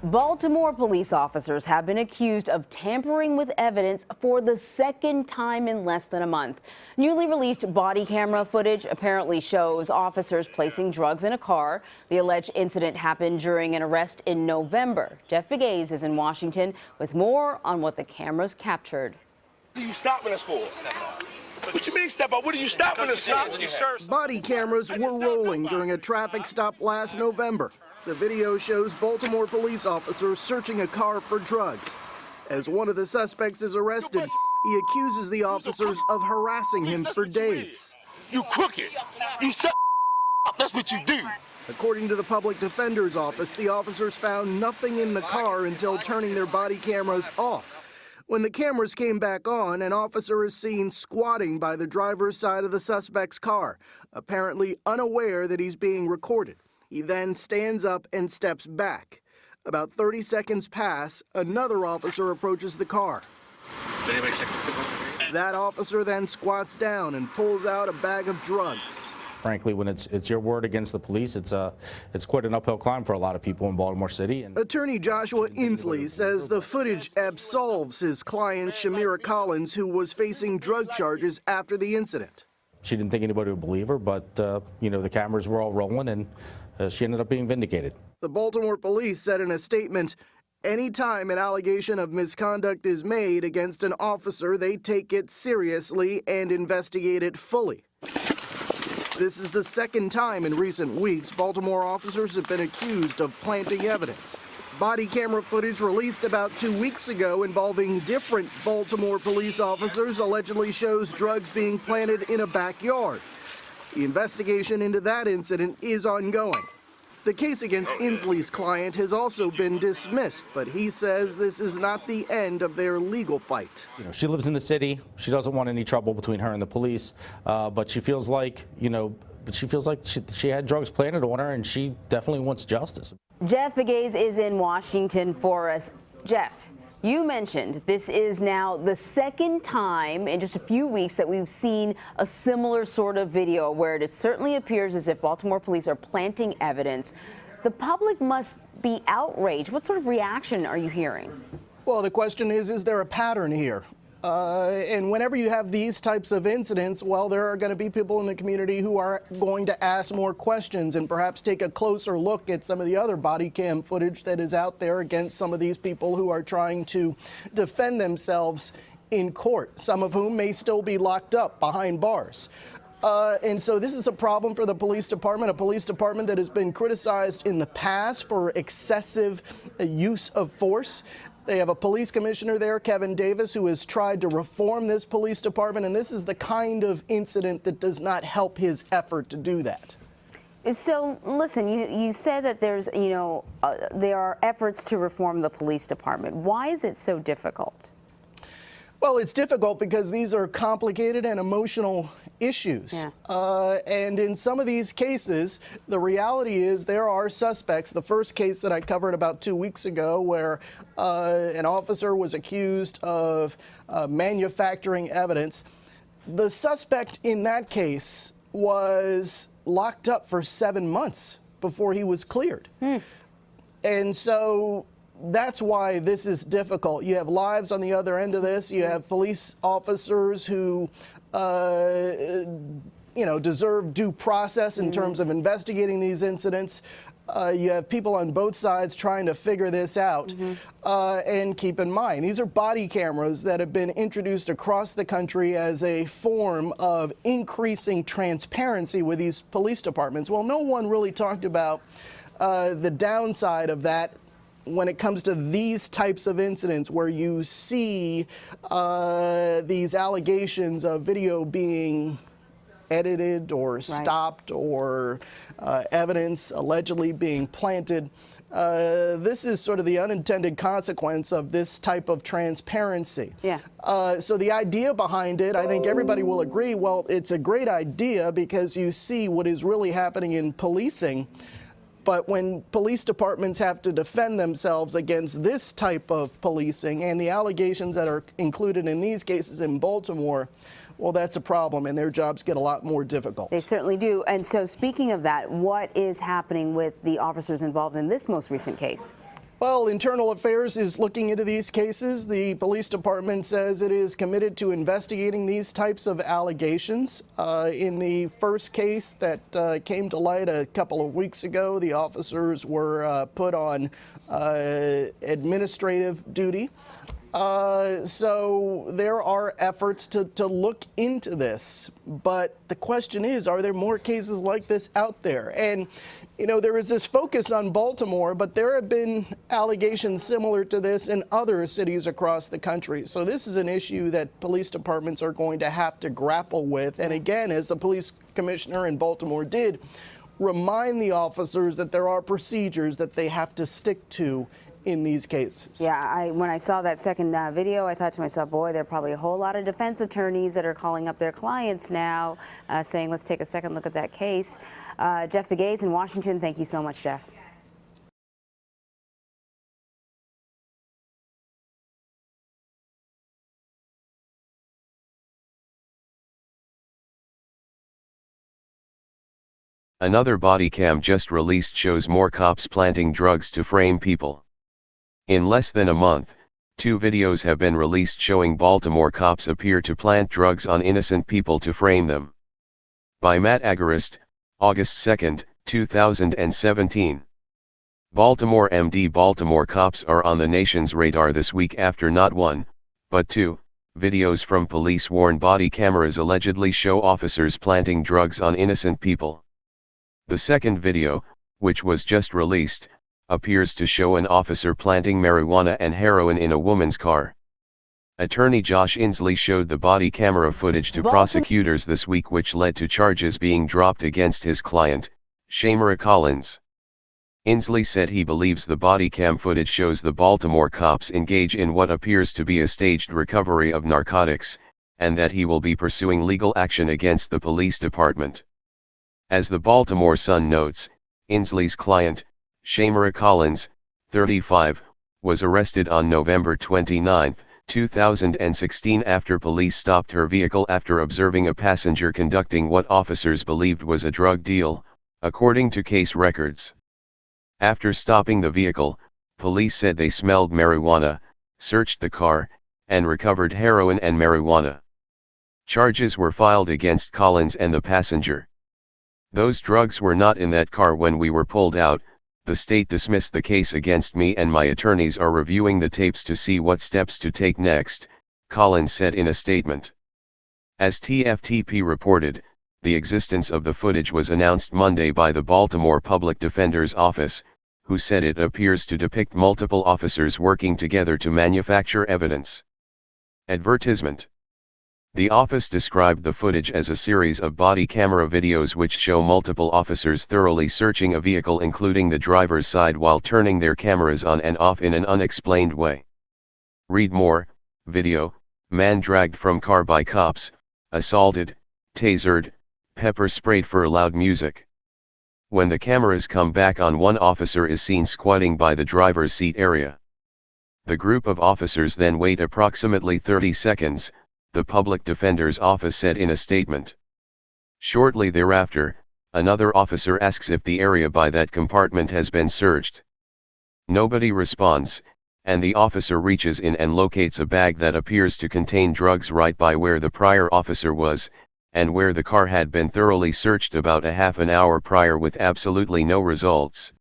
Baltimore police officers have been accused of tampering with evidence for the second time in less than a month. Newly released body camera footage apparently shows officers placing drugs in a car. The alleged incident happened during an arrest in November. Jeff Begaze is in Washington with more on what the cameras captured. What are you stopping us for? What you mean step up? What are you stopping us for? Body cameras were rolling during a traffic stop last November. The video shows Baltimore police officers searching a car for drugs. As one of the suspects is arrested, he accuses the officers of harassing him for days. You crooked. You shut up. That's what you do. According to the public defender's office, the officers found nothing in the car until turning their body cameras off. When the cameras came back on, an officer is seen squatting by the driver's side of the suspect's car, apparently unaware that he's being recorded. He then stands up and steps back. About 30 seconds pass, another officer approaches the car. Did anybody check this? That officer then squats down and pulls out a bag of drugs. Frankly, when it's your word against the police, it's quite an uphill climb for a lot of people in Baltimore City. Attorney Joshua Inslee says the footage absolves his client, Shamira Collins, who was facing drug charges after the incident. She didn't think anybody would believe her, but you know, the cameras were all rolling, and she ended up being vindicated. The Baltimore police said in a statement, anytime an allegation of misconduct is made against an officer, they take it seriously and investigate it fully. This is the second time in recent weeks Baltimore officers have been accused of planting evidence. Body camera footage released about 2 weeks ago involving different Baltimore police officers allegedly shows drugs being planted in a backyard. The investigation into that incident is ongoing. The case against Inslee's client has also been dismissed, but he says this is not the end of their legal fight. You know, she lives in the city. She doesn't want any trouble between her and the police, but she feels like, she had drugs planted on her, and she definitely wants justice. Jeff Begaze is in Washington for us. Jeff, you mentioned this is now the second time in just a few weeks that we've seen a similar sort of video where it certainly appears as if Baltimore police are planting evidence. The public must be outraged. What sort of reaction are you hearing? Well, the question is there a pattern here? And whenever you have these types of incidents, well, there are going to be people in the community who are going to ask more questions and perhaps take a closer look at some of the other body cam footage that is out there against some of these people who are trying to defend themselves in court, some of whom may still be locked up behind bars. And so this is a problem for the police department, a police department that has been criticized in the past for excessive use of force. They have a police commissioner there, Kevin Davis, who has tried to reform this police department, and this is the kind of incident that does not help his effort to do that. So, listen, you said that there's, there are efforts to reform the police department. Why is it so difficult? Well, it's difficult because these are complicated and emotional issues. Yeah. And in some of these cases, the reality is there are suspects. The first case that I covered about 2 weeks ago where an officer was accused of manufacturing evidence, the suspect in that case was locked up for 7 months before he was cleared. And so that's why this is difficult. You have lives on the other end of this. You have police officers who, deserve due process in terms of investigating these incidents. You have people on both sides trying to figure this out. And keep in mind, these are body cameras that have been introduced across the country as a form of increasing transparency with these police departments. Well, no one really talked about the downside of that when it comes to these types of incidents where you see these allegations of video being edited or stopped or evidence allegedly being planted. This is sort of the unintended consequence of this type of transparency. Yeah. So the idea behind it, I think everybody will agree, well, it's a great idea because you see what is really happening in policing. But when police departments have to defend themselves against this type of policing and the allegations that are included in these cases in Baltimore, well, that's a problem, and their jobs get a lot more difficult. They certainly do. And so speaking of that, what is happening with the officers involved in this most recent case? Well, Internal Affairs is looking into these cases. The police department says it is committed to investigating these types of allegations. In the first case that came to light a couple of weeks ago, the officers were put on administrative duty. So there are efforts to look into this, but the question is, are there more cases like this out there? And, you know, there is this focus on Baltimore, but there have been allegations similar to this in other cities across the country. So this is an issue that police departments are going to have to grapple with. And again, as the police commissioner in Baltimore did, remind the officers that there are procedures that they have to stick to in these cases. Yeah, when I saw that second video, I thought to myself, boy, there are probably a whole lot of defense attorneys that are calling up their clients now saying, let's take a second look at that case. Jeff Begay's in Washington. Thank you so much, Jeff. Another body cam just released shows more cops planting drugs to frame people. In less than a month, 2 videos have been released showing Baltimore cops appear to plant drugs on innocent people to frame them. By Matt Agarist, August 2, 2017. Baltimore MD. Baltimore cops are on the nation's radar this week after not 1, but 2, videos from police-worn body cameras allegedly show officers planting drugs on innocent people. The second video, which was just released, appears to show an officer planting marijuana and heroin in a woman's car. Attorney Josh Inslee showed the body camera footage to prosecutors this week, which led to charges being dropped against his client, Shamara Collins. Inslee said he believes the body cam footage shows the Baltimore cops engage in what appears to be a staged recovery of narcotics, and that he will be pursuing legal action against the police department. As the Baltimore Sun notes, Inslee's client, Shamara Collins, 35, was arrested on November 29, 2016 after police stopped her vehicle after observing a passenger conducting what officers believed was a drug deal, according to case records. After stopping the vehicle, police said they smelled marijuana, searched the car, and recovered heroin and marijuana. Charges were filed against Collins and the passenger. Those drugs were not in that car when we were pulled out. The state dismissed the case against me and my attorneys are reviewing the tapes to see what steps to take next, Collins said in a statement. As TFTP reported, the existence of the footage was announced Monday by the Baltimore Public Defender's Office, who said it appears to depict multiple officers working together to manufacture evidence. Advertisement. The office described the footage as a series of body camera videos which show multiple officers thoroughly searching a vehicle, including the driver's side, while turning their cameras on and off in an unexplained way. Read more. Video: man dragged from car by cops, assaulted, tasered, pepper sprayed for loud music. When the cameras come back on, one officer is seen squatting by the driver's seat area. The group of officers then wait approximately 30 seconds, the public defender's office said in a statement. Shortly thereafter, another officer asks if the area by that compartment has been searched. Nobody responds, and the officer reaches in and locates a bag that appears to contain drugs right by where the prior officer was, and where the car had been thoroughly searched about a half an hour prior with absolutely no results.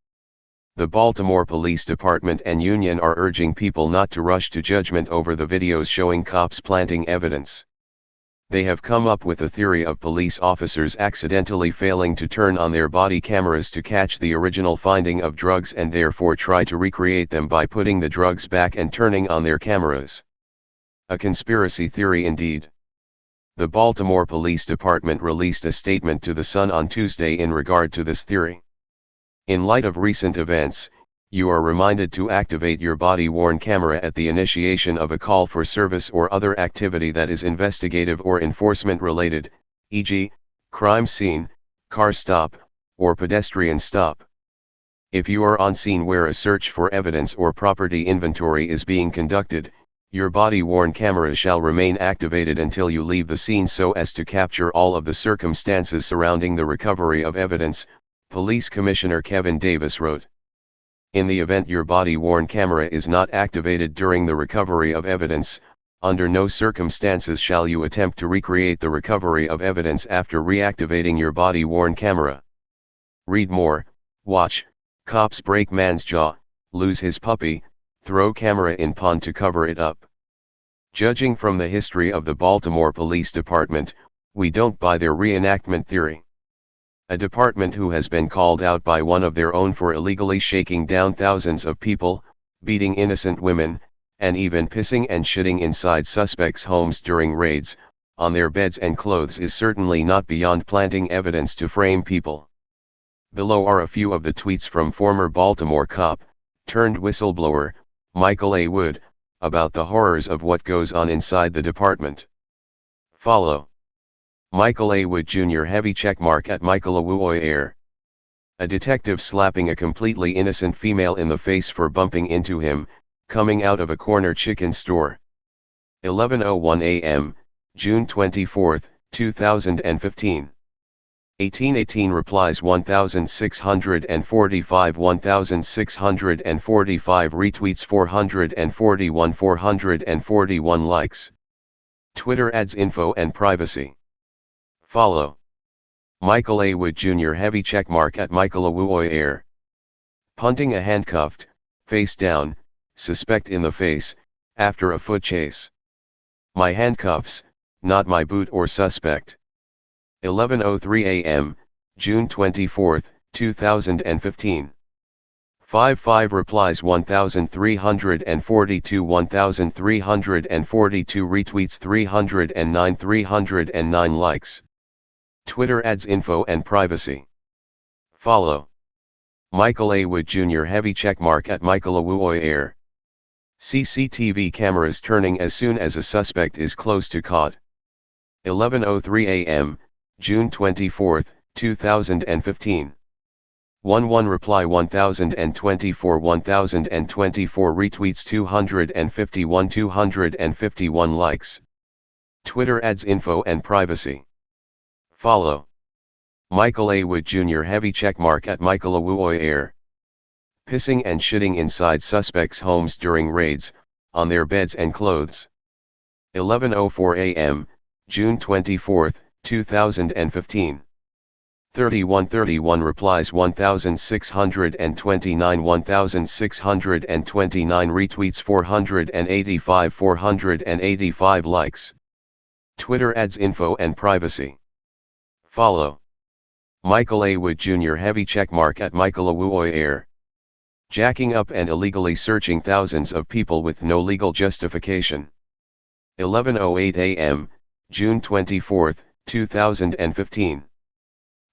The Baltimore Police Department and union are urging people not to rush to judgment over the videos showing cops planting evidence. They have come up with a theory of police officers accidentally failing to turn on their body cameras to catch the original finding of drugs and therefore try to recreate them by putting the drugs back and turning on their cameras. A conspiracy theory indeed. The Baltimore Police Department released a statement to The Sun on Tuesday in regard to this theory. In light of recent events, you are reminded to activate your body-worn camera at the initiation of a call for service or other activity that is investigative or enforcement-related, e.g., crime scene, car stop, or pedestrian stop. If you are on scene where a search for evidence or property inventory is being conducted, your body-worn camera shall remain activated until you leave the scene so as to capture all of the circumstances surrounding the recovery of evidence, Police Commissioner Kevin Davis wrote. In the event your body-worn camera is not activated during the recovery of evidence, under no circumstances shall you attempt to recreate the recovery of evidence after reactivating your body-worn camera. Read more. Watch, cops break man's jaw, lose his puppy, throw camera in pond to cover it up. Judging from the history of the Baltimore Police Department, we don't buy their reenactment theory. A department who has been called out by one of their own for illegally shaking down thousands of people, beating innocent women, and even pissing and shitting inside suspects' homes during raids, on their beds and clothes is certainly not beyond planting evidence to frame people. Below are a few of the tweets from former Baltimore cop, turned whistleblower, Michael A. Wood, about the horrors of what goes on inside the department. Follow. Michael A. Wood Jr. heavy checkmark at Michael LEOAFFAIRS. A detective slapping a completely innocent female in the face for bumping into him, coming out of a corner chicken store. 11:01 a.m., June 24, 2015. 1818 replies 1645 1645 retweets 441 likes. Twitter adds info and privacy. Follow. Michael A. Wood Jr. heavy checkmark at Michael LEOAFFAIRS. Punting a handcuffed, face down, suspect in the face, after a foot chase. My handcuffs, not my boot or suspect. 11:03 a.m., June 24, 2015. 55 replies 1342 retweets 309 likes. Twitter adds info and privacy. Follow. Michael A. Wood Jr. heavy checkmark at Michael LEOAFFAIRS. CCTV cameras turning as soon as a suspect is close to caught. 11:03 a.m., June 24, 2015. 11 reply 1024 retweets 251 likes. Twitter adds info and privacy. Follow. Michael A. Wood Jr. heavy checkmark at Michael LEOAFFAIRS. Pissing and shitting inside suspects' homes during raids, on their beds and clothes. 11:04 a.m., June 24, 2015. 3131 replies 1629 retweets 485 likes. Twitter adds info and privacy. Follow. Michael A. Wood Jr. heavy checkmark at Michael LEOAFFAIRS. Jacking up and illegally searching thousands of people with no legal justification. 11:08 a.m., June 24, 2015.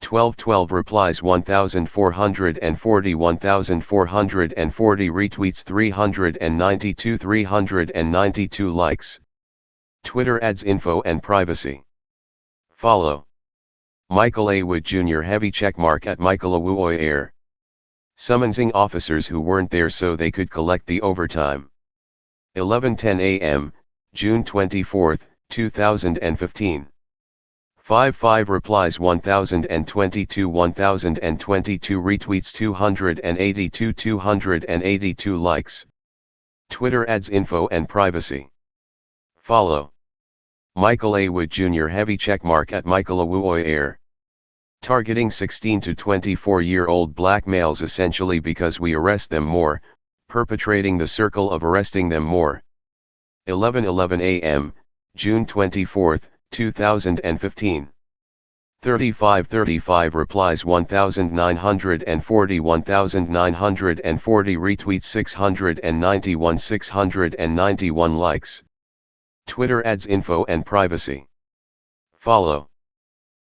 1212 replies 1440 retweets 392 likes. Twitter adds info and privacy. Follow. Michael A. Wood Jr. heavy checkmark at Michael LEOAFFAIRS. Summonsing officers who weren't there so they could collect the overtime. 11:10 a.m., June 24, 2015. 55 replies 1022 retweets 282 likes. Twitter adds info and privacy. Follow. Michael A. Wood Jr. heavy checkmark at Michael LEOAFFAIRS. Targeting 16 to 24-year-old black males essentially because we arrest them more, perpetrating the circle of arresting them more. 11:11 a.m., June 24, 2015. 3535 replies 1940 retweets 691 likes. Twitter adds info and privacy. Follow.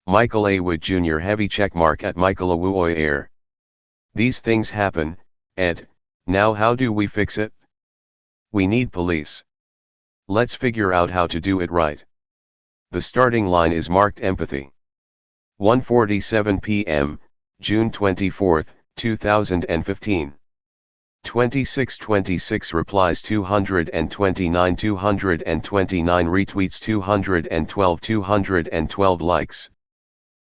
Michael A. Wood Jr. heavy checkmark at Michael LEOAFFAIRS. These things happen, Ed, now how do we fix it? We need police. Let's figure out how to do it right. The starting line is marked empathy. 1:47 p.m., June 24, 2015. 2626 replies 229 retweets 212 likes.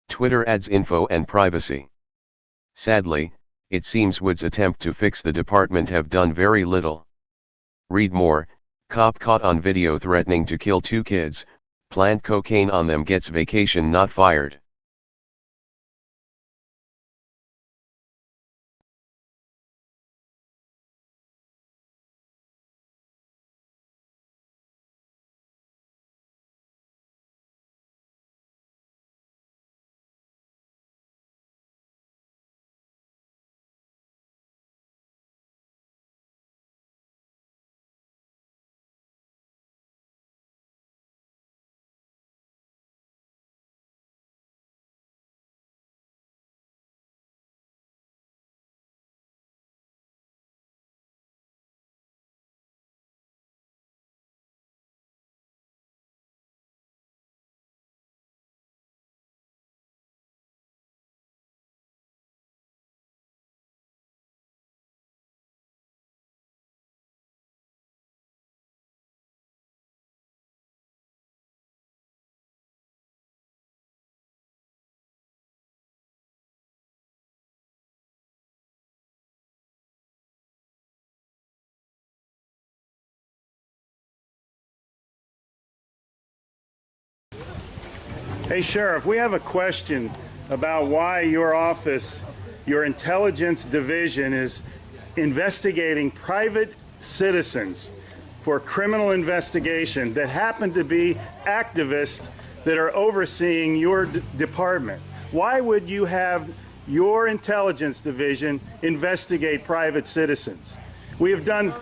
Twitter adds info and privacy. Sadly, it seems Wood's attempt to fix the department have done very little. Read more, cop caught on video threatening to kill 2 kids, plant cocaine on them gets vacation not fired. Hey, Sheriff, we have a question about why your office, your intelligence division, is investigating private citizens for criminal investigation that happen to be activists that are overseeing your department. Why would you have your intelligence division investigate private citizens? We have done...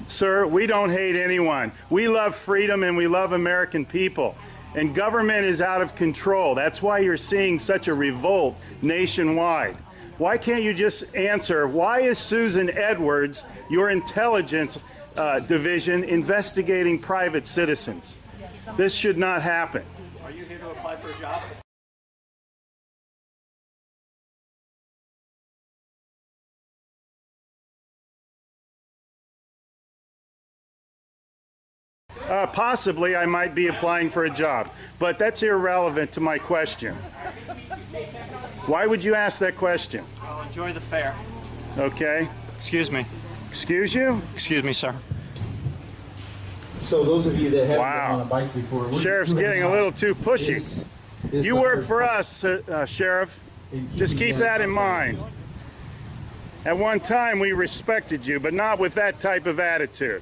Sir, we don't hate anyone. We love freedom and we love American people. And government is out of control. That's why you're seeing such a revolt nationwide. Why can't you just answer, why is Susan Edwards, your intelligence division, investigating private citizens? This should not happen. Are you here to apply for a job? Possibly I might be applying for a job, but that's irrelevant to my question. Why would you ask that question? Well, enjoy the fair. Okay. Excuse me. Excuse you? Excuse me, sir. So those of you that haven't Wow. been on a bike before, we're Sheriff's just getting a little too pushy. Is You the work hard for part. us, Sheriff. And Just keeping keep that in up. mind. At one time we respected you, but not with that type of attitude.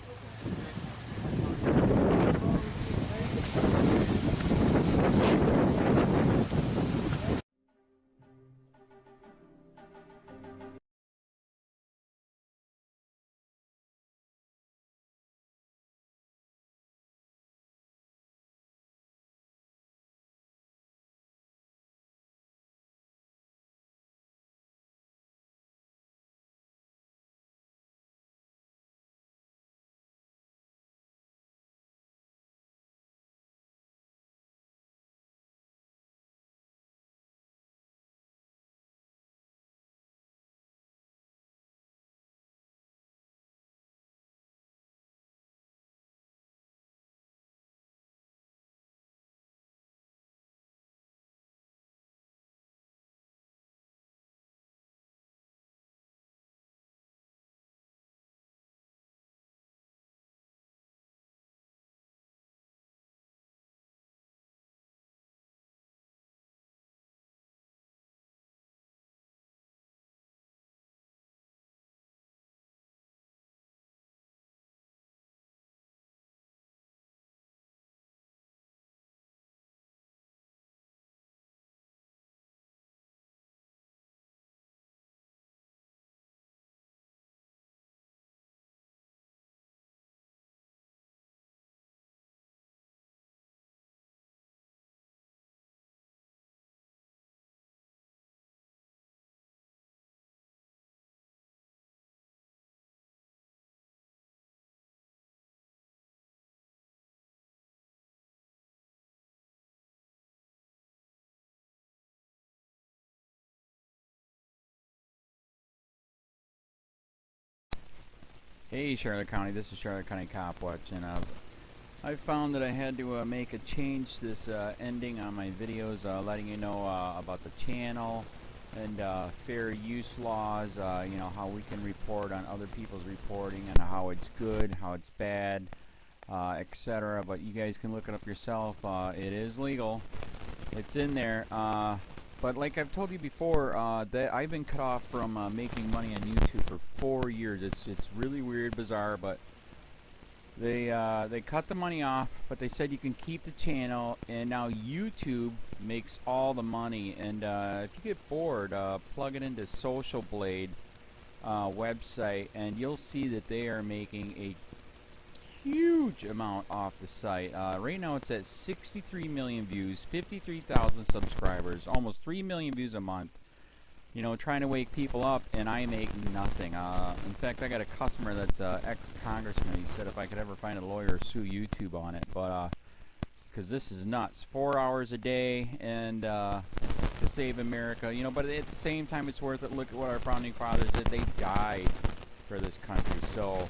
Hey Charlotte County, this is Charlotte County COPWATCH, and I found that I had to make a change this ending on my videos, letting you know about the channel and fair use laws, you know, how we can report on other people's reporting and how it's good, how it's bad, etc. But you guys can look it up yourself. It is legal. It's in there. But like I've told you before, that I've been cut off from making money on YouTube for 4 years. It's really weird, bizarre, but they cut the money off, but they said you can keep the channel, and now YouTube makes all the money. And if you get bored, plug it into Social Blade website, and you'll see that they are making a huge amount off the site. Right now it's at 63 million views, 53,000 subscribers, almost 3 million views a month. You know, trying to wake people up, and I make nothing. In fact, I got a customer that's ex-congressman. He said if I could ever find a lawyer, sue YouTube on it. But because this is nuts. 4 hours a day, and to save America. You know, but at the same time, it's worth it. Look at what our founding fathers did. They died for this country. So,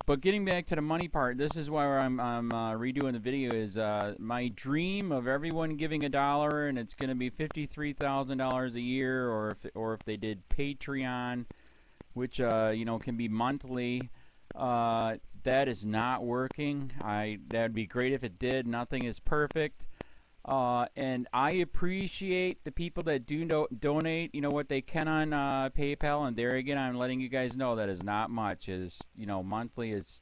but getting back to the money part, this is why I'm redoing the video. Is my dream of everyone giving $1, and it's going to be $53,000 a year, or if they did Patreon, which you know, can be monthly. That is not working. That'd be great if it did. Nothing is perfect. And I appreciate the people that do donate, you know, what they can on PayPal. And there again, I'm letting you guys know that is not much. Is, you know, monthly is,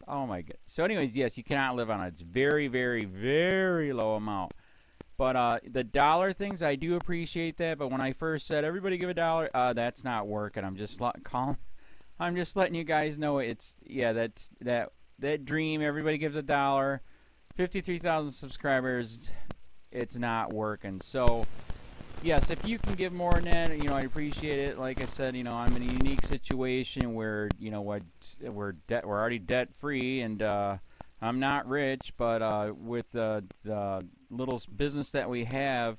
oh my god. So anyways, yes, you cannot live on it. It's very, very, very low amount. But the dollar things, I do appreciate that. But when I first said everybody give $1, that's not working. I'm just letting you guys know it's, yeah, that's that dream. Everybody gives $1. 53,000 subscribers, it's not working. So, yes, if you can give more than that, you know, I appreciate it. Like I said, you know, I'm in a unique situation where, you know, we're already debt free, and I'm not rich, but with the little business that we have,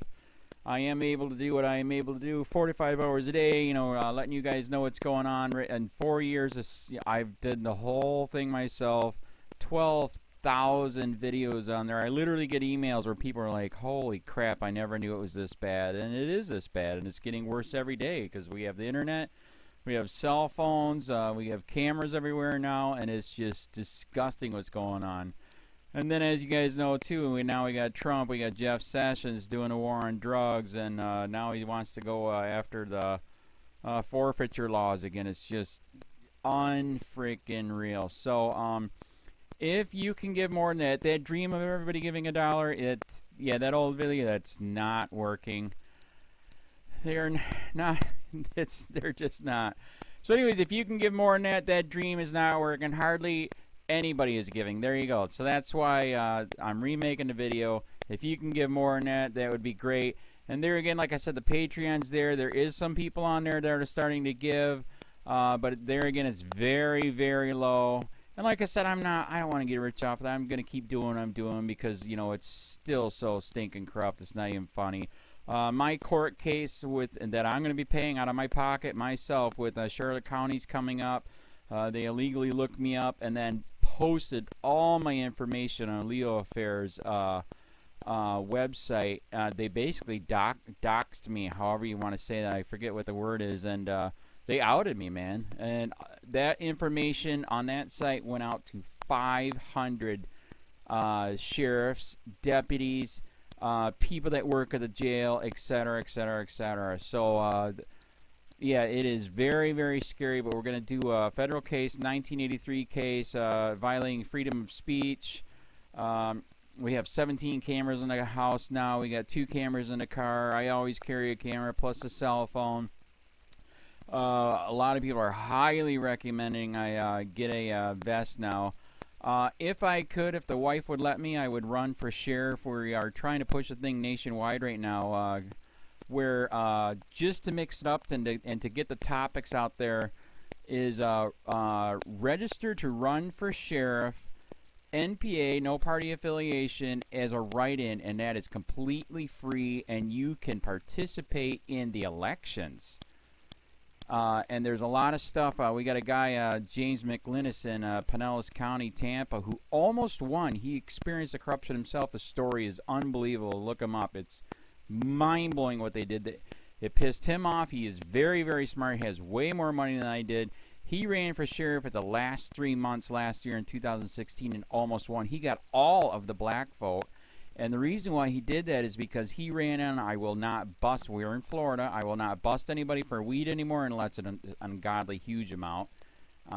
I am able to do what I am able to do 45 hours a day, you know, letting you guys know what's going on. In 4 years, I've did the whole thing myself. 12,000 videos on there. I literally get emails where people are like, holy crap, I never knew it was this bad. And it is this bad, and it's getting worse every day because we have the internet, we have cell phones, we have cameras everywhere now, and it's just disgusting what's going on. And then, as you guys know too, we got Trump, we got Jeff Sessions doing a war on drugs, and now he wants to go after the forfeiture laws again. It's just unfreaking real. So if you can give more than that dream of everybody giving $1, yeah, that old video, that's not working. They're not. They're just not. So, anyways, if you can give more than that dream is not working. Hardly anybody is giving. There you go. So that's why I'm remaking the video. If you can give more than that, that would be great. And there again, like I said, the Patreon's there. There is some people on there that are starting to give, but there again, it's very, very low. And like I said, I don't want to get rich off of that. I'm going to keep doing what I'm doing because, you know, it's still so stinking corrupt. It's not even funny. My court case that I'm going to be paying out of my pocket myself with Charlotte County's coming up. They illegally looked me up and then posted all my information on LEOAFFAIRS website. They basically doxed me, however you want to say that. I forget what the word is. And they outed me, man. And that information on that site went out to 500 sheriffs, deputies, people that work at the jail, etc., etc., etc. So, yeah, it is very, very scary, but we're going to do a federal case, 1983 case, violating freedom of speech. We have 17 cameras in the house now. We got 2 cameras in the car. I always carry a camera plus a cell phone. A lot of people are highly recommending I get a vest now. If I could, if the wife would let me, I would run for sheriff. We are trying to push the thing nationwide right now, where just to mix it up and to get the topics out there is register to run for sheriff, NPA, no party affiliation, as a write-in, and that is completely free, and you can participate in the elections. And there's a lot of stuff. We got a guy, James McLinnis in Pinellas County, Tampa, who almost won. He experienced the corruption himself. The story is unbelievable. Look him up. It's mind-blowing what they did. It pissed him off. He is very, very smart. He has way more money than I did. He ran for sheriff at the last 3 months last year in 2016 and almost won. He got all of the black vote. And the reason why he did that is because he ran on, I will not bust, we're in Florida, I will not bust anybody for weed anymore unless it's an ungodly huge amount,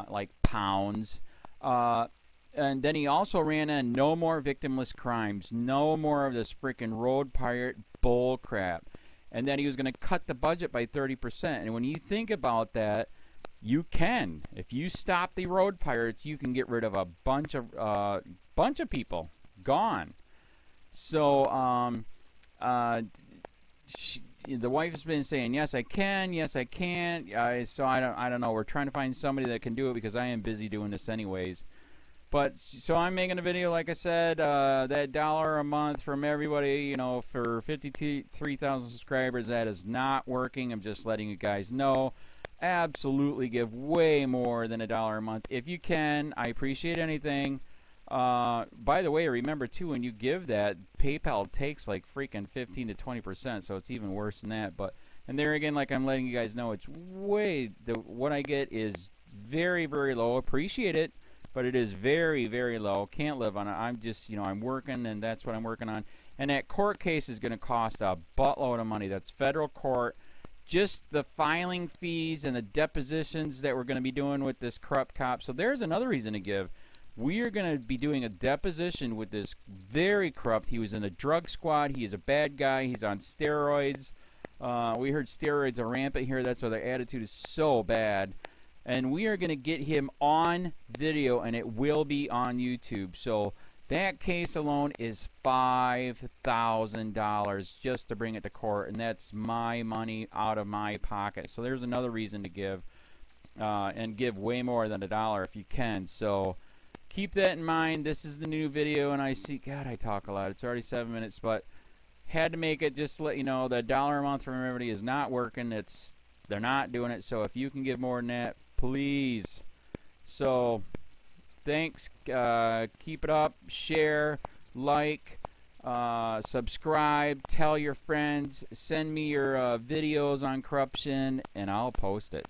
like pounds. And then he also ran on no more victimless crimes, no more of this freaking road pirate bull crap. And then he was going to cut the budget by 30%. And when you think about that, you can. If you stop the road pirates, you can get rid of a bunch of people. Gone. So, the wife has been saying, yes, I can, yes, I can't. So I don't know. We're trying to find somebody that can do it because I am busy doing this anyways. But, so I'm making a video, like I said, that $1 a month from everybody, you know, for 53,000 subscribers, that is not working. I'm just letting you guys know. Absolutely give way more than $1 a month. If you can, I appreciate anything. By the way, remember too, when you give that, PayPal takes like freaking 15 to 20%, so it's even worse than that. But, and there again, like I'm letting you guys know, it's what I get is very, very low. Appreciate it, but it is very, very low. Can't live on it. I'm just, you know, I'm working, and that's what I'm working on. And that court case is going to cost a buttload of money. That's federal court. Just the filing fees and the depositions that we're going to be doing with this corrupt cop. So there's another reason to give. We are going to be doing a deposition with this very corrupt. He was in a drug squad. He is a bad guy. He's on steroids. We heard steroids are rampant here. That's why their attitude is so bad. And we are going to get him on video, and it will be on YouTube. So that case alone is $5,000 just to bring it to court, and that's my money out of my pocket. So there's another reason to give, and give way more than $1 if you can. So keep that in mind. This is the new video, and I see, God, I talk a lot. It's already 7 minutes, but had to make it just to let you know that $1 a month from everybody is not working. They're not doing it. So if you can give more than that, please. So thanks. Keep it up. Share, like, subscribe, tell your friends, send me your videos on corruption, and I'll post it.